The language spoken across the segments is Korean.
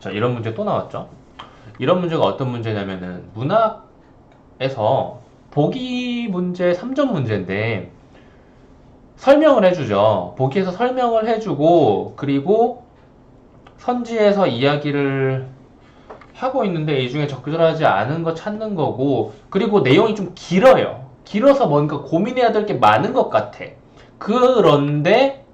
자, 이런 문제 또 나왔죠. 이런 문제가 어떤 문제냐면은 문학에서 보기 문제 3점 문제인데 설명을 해주죠. 보기에서 설명을 해주고 그리고 선지에서 이야기를 하고 있는데 이 중에 적절하지 않은 거 찾는 거고 그리고 내용이 좀 길어요. 길어서 뭔가 고민해야 될 게 많은 것 같아. 그런데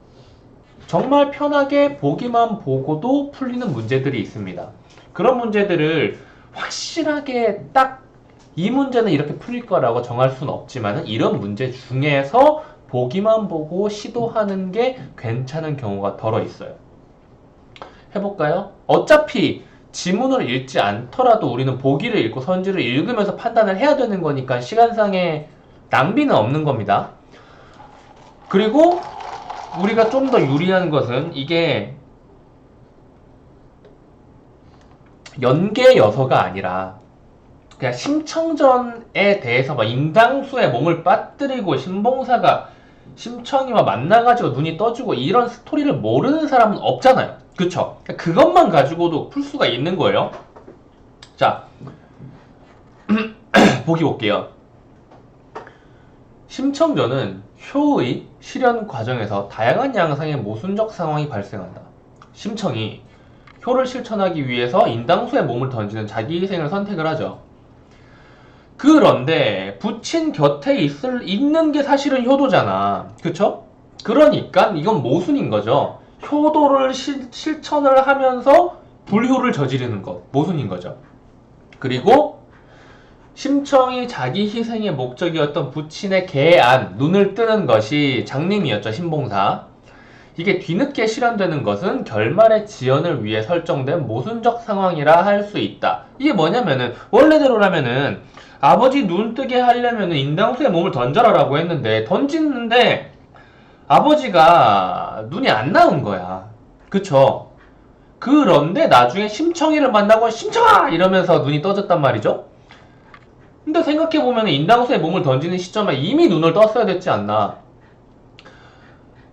정말 편하게 보기만 보고도 풀리는 문제들이 있습니다. 그런 문제들을 확실하게 딱 이 문제는 이렇게 풀릴 거라고 정할 수는 없지만 이런 문제 중에서 보기만 보고 시도하는 게 괜찮은 경우가 덜어 있어요. 해볼까요? 어차피 지문을 읽지 않더라도 우리는 보기를 읽고 선지를 읽으면서 판단을 해야 되는 거니까 시간상의 낭비는 없는 겁니다. 그리고 우리가 좀 더 유리한 것은 이게 연계여서가 아니라 그냥 심청전에 대해서 막 인당수의 몸을 빠뜨리고 신봉사가 심청이와 만나가지고 눈이 떠지고 이런 스토리를 모르는 사람은 없잖아요. 그쵸? 그것만 가지고도 풀 수가 있는 거예요. 자, 보기 볼게요. 심청전은 효의 실현 과정에서 다양한 양상의 모순적 상황이 발생한다. 심청이 효를 실천하기 위해서 인당수의 몸을 던지는 자기 희생을 선택을 하죠. 그런데 부친 곁에 있는 게 사실은 효도잖아. 그쵸? 그러니까 이건 모순인 거죠. 효도를 실천을 하면서 불효를 저지르는 것. 모순인 거죠. 그리고 심청이 자기 희생의 목적이었던 부친의 계안, 눈을 뜨는 것이 장림이었죠. 신봉사. 이게 뒤늦게 실현되는 것은 결말의 지연을 위해 설정된 모순적 상황이라 할 수 있다. 이게 뭐냐면은 원래대로라면은 아버지 눈 뜨게 하려면은 인당수의 몸을 던져라라고 했는데 던지는데 아버지가 눈이 안 나온 거야. 그쵸? 그런데 나중에 심청이를 만나고 심청아! 이러면서 눈이 떠졌단 말이죠. 근데 생각해보면 인당수의 몸을 던지는 시점에 이미 눈을 떴어야 됐지 않나.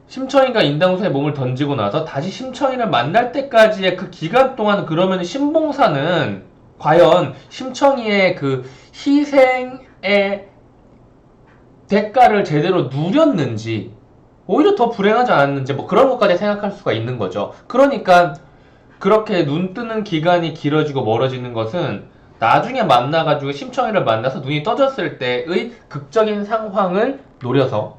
심청이가 인당수의 몸을 던지고 나서 다시 심청이를 만날 때까지의 그 기간 동안 그러면 신봉사는 과연 심청이의 그 희생의 대가를 제대로 누렸는지 오히려 더 불행하지 않았는지 뭐 그런 것까지 생각할 수가 있는 거죠. 그러니까 그렇게 눈 뜨는 기간이 길어지고 멀어지는 것은 나중에 만나가지고 심청이를 만나서 눈이 떠졌을 때의 극적인 상황을 노려서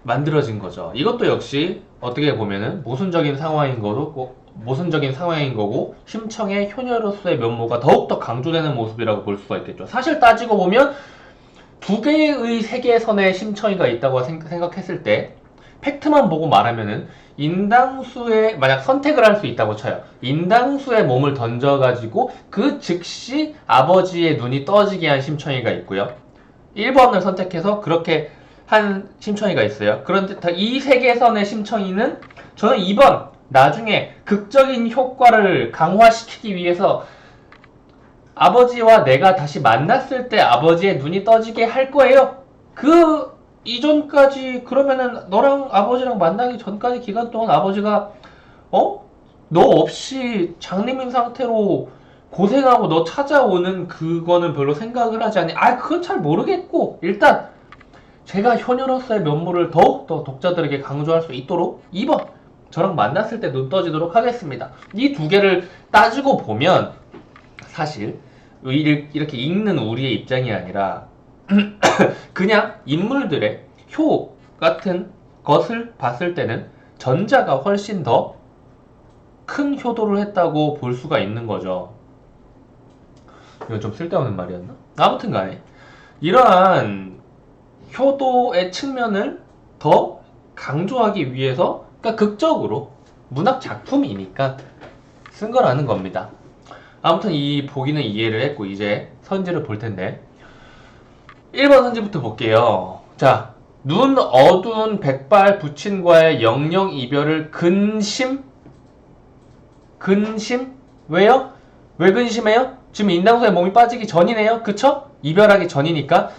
만들어진 거죠. 이것도 역시 어떻게 보면은 모순적인 상황인 거고 심청의 효녀로서의 면모가 더욱더 강조되는 모습이라고 볼 수가 있겠죠. 사실 따지고 보면 두 개의 세계선에 심청이가 있다고 생각했을 때 팩트만 보고 말하면은 인당수의 만약 선택을 할 수 있다고 쳐요. 인당수의 몸을 던져가지고 그 즉시 아버지의 눈이 떠지게 한 심청이가 있고요. 1번을 선택해서 그렇게 한 심청이가 있어요. 그런데 이 세계선의 심청이는 저는 2번 나중에 극적인 효과를 강화시키기 위해서 아버지와 내가 다시 만났을 때 아버지의 눈이 떠지게 할 거예요. 그 이전까지 그러면은 너랑 아버지랑 만나기 전까지 기간 동안 아버지가 너 없이 장님인 상태로 고생하고 너 찾아오는 그거는 별로 생각을 하지 않니? 그건 잘 모르겠고 일단 제가 효녀로서의 면모를 더욱더 독자들에게 강조할 수 있도록 2번 저랑 만났을 때 눈 떠지도록 하겠습니다. 이 두 개를 따지고 보면 사실 이렇게 읽는 우리의 입장이 아니라 그냥 인물들의 효 같은 것을 봤을 때는 전자가 훨씬 더 큰 효도를 했다고 볼 수가 있는 거죠. 이건 좀 쓸데없는 말이었나? 아무튼 간에 이러한 효도의 측면을 더 강조하기 위해서 그러니까 극적으로 문학 작품이니까 쓴 거라는 겁니다. 아무튼 이 보기는 이해를 했고 이제 선지를 볼 텐데 1번 선지부터 볼게요. 자, 눈 어두운 백발 부친과의 영영 이별을 근심? 왜요? 왜 근심해요? 지금 인당수의 몸이 빠지기 전이네요. 그쵸? 이별하기 전이니까.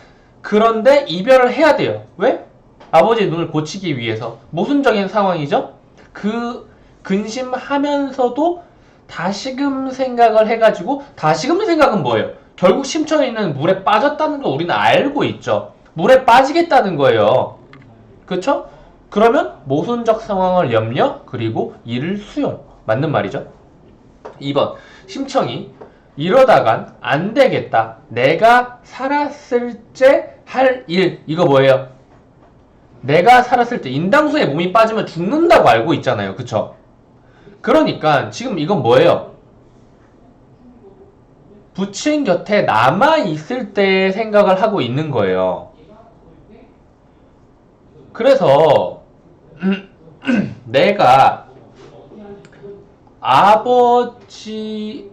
그런데 이별을 해야 돼요. 왜? 아버지의 눈을 고치기 위해서. 모순적인 상황이죠? 그 근심하면서도 다시금 생각을 해가지고 다시금 생각은 뭐예요? 결국 심청에 있는 물에 빠졌다는 걸 우리는 알고 있죠. 물에 빠지겠다는 거예요. 그쵸? 그러면 모순적 상황을 염려 그리고 이를 수용. 맞는 말이죠. 2번 심청이 이러다간 안 되겠다. 내가 살았을 때 할 일. 이거 뭐예요? 내가 살았을 때 인당수에 몸이 빠지면 죽는다고 알고 있잖아요. 그쵸? 그러니까 지금 이건 뭐예요? 부친 곁에 남아있을 때 생각을 하고 있는 거예요. 그래서 내가 아버지에게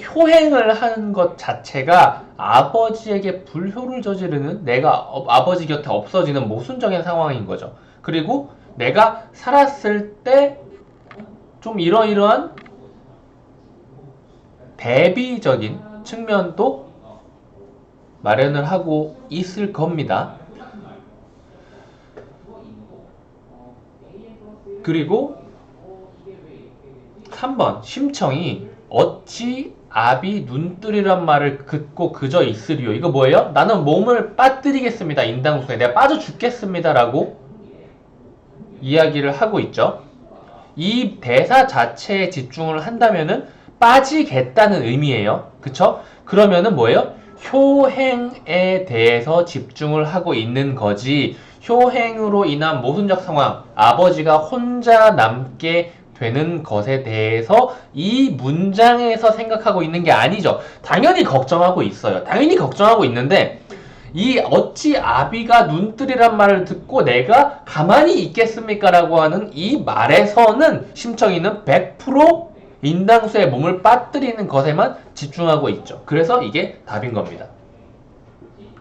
효행을 하는 것 자체가 아버지에게 불효를 저지르는 내가 아버지 곁에 없어지는 모순적인 상황인 거죠. 그리고 내가 살았을 때 좀 이러이러한 대비적인 측면도 마련을 하고 있을 겁니다. 그리고 3번 심청이 어찌 아비 눈뜨리란 말을 듣고 그저 있으리요. 이거 뭐예요? 나는 몸을 빠뜨리겠습니다. 인당수에 내가 빠져 죽겠습니다 라고 이야기를 하고 있죠. 이 대사 자체에 집중을 한다면은 빠지겠다는 의미예요. 그쵸? 그러면은 뭐예요? 효행에 대해서 집중을 하고 있는 거지. 효행으로 인한 모순적 상황, 아버지가 혼자 남게 되는 것에 대해서 이 문장에서 생각하고 있는 게 아니죠. 당연히 걱정하고 있어요. 당연히 걱정하고 있는데 이 어찌 아비가 눈뜨리란 말을 듣고 내가 가만히 있겠습니까? 라고 하는 이 말에서는 심청이는 100% 인당수의 몸을 빠뜨리는 것에만 집중하고 있죠. 그래서 이게 답인 겁니다.